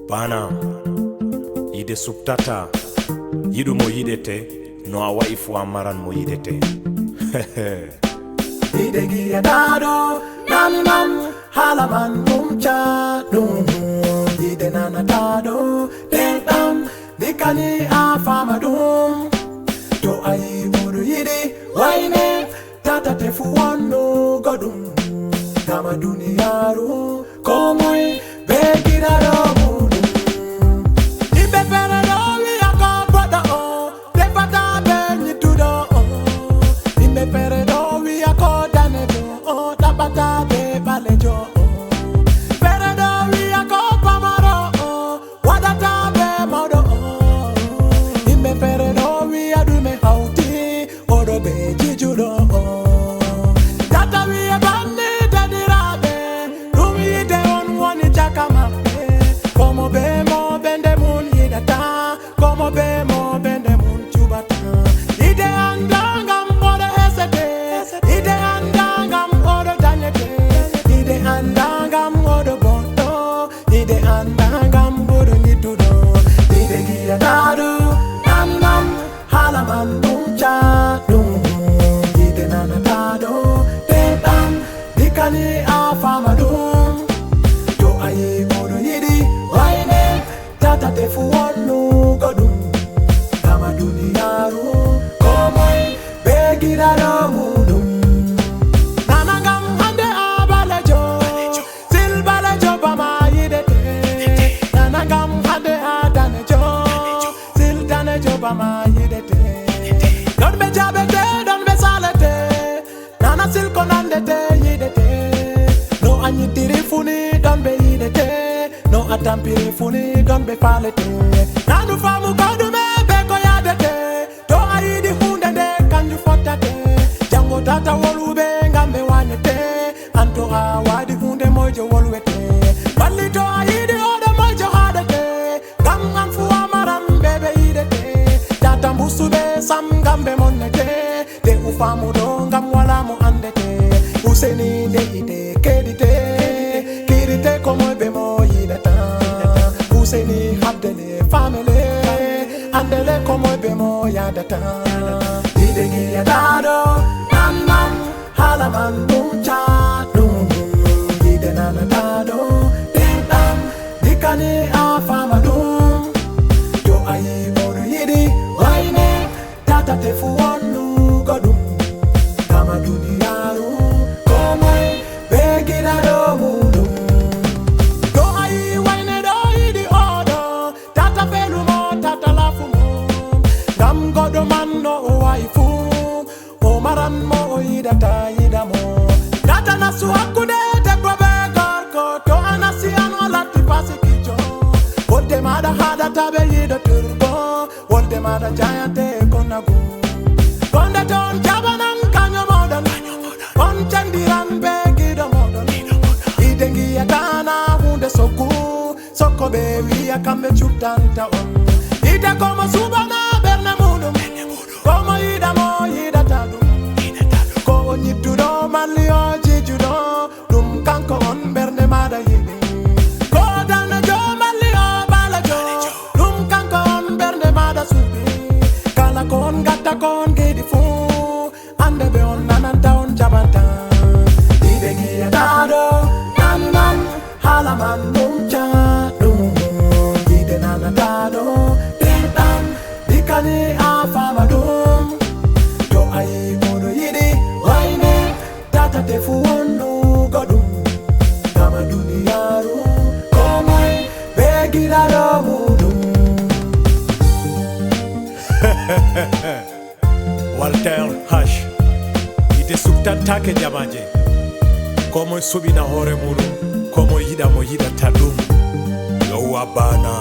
Bana yide subtata yidu mo yidete no a wa'i fu amaran mo yidete. Yide giya dado nam halaman mumcha yide nana dado dam dikani afama dum to ayi modu yidi waine tata tefu wano godum kama duniyaru komoy begira do mudum ibe pere do wi akoboda o defata be nyitudo o ibe pere do wi akodane do o tabata be balejo o pere do wi akopamaro o wadata be modo o ibe pere do wi adume hauti odo be jijudo o tata wi abane dadirabe rumi de on woni chakama como be mo bende mun yidata como be mo bende mun chubata ide andangam ode esete ide andangam ode danyete ide andangam ode bondo ide andangam ode nitudo ide giya dadu nam halaman mumcha ide nana dado tetan dikani afamadum to ayi modo yidi waine tata tefu wanu godum kama duniyaru komoy begira do mudum nanangam hande abalejo sil balejo bama yidete nanangam hande adanejo sil danejo bama yidete don be jabete don be salete nana sil konandete yidete no anyitiri funi don be yidete no atampiri funi don be falete nanu famu kodume be ko yadete to ayidi hunde de kanju fotate jango tata wolube ngambe wanete anto awadi hunde mojo wolwete balli to ayidi ode mojo hadete gam an fu amaram bebe yidete tata mbusube sam gambe monete de ufamu do ngam wala mo andete useni de ide kedite kirite komo be mo yidata useni habdele family andele komo be mo yadata ide giya dado nam halaman mumcha ide nana dado dam dikani afamadum to ayi modu yidi waine tata tefu wanu godum kama duniyaru komoy begira do mudum to ayi waine do yidi odo tata felumo tata lafumo gam godo manno o waifu o maran mo o yidata yidamo tata nasu akude te gobe gorko to anasi ano lati pasikijo wolde mada hada tabe yida turbo wolde mada jayante konagu konde ton jabanan kanyo modon on chandiran be gido modon idengi atana hunde soko be wiya kambe chutanta on ide koma subana berne mudum koma ida mo ida tadum ko nyitudo malio jijudo dum kanko on berne mada yidi ko dana jo malio balajo dum kanko on berne mada subi kala kon gata kon gedi fu ande be on nananta on jabanta ide giya dado nan halaman mumcha ide nana dado tetan dikani afamadum to ayi modo yidi waine tata tefu wanu godum kama duniyaru komoy begira do mudum Walter Hash yide subtata ke jamaje komo subina hore muru komo yida mo yida tadum yo wabana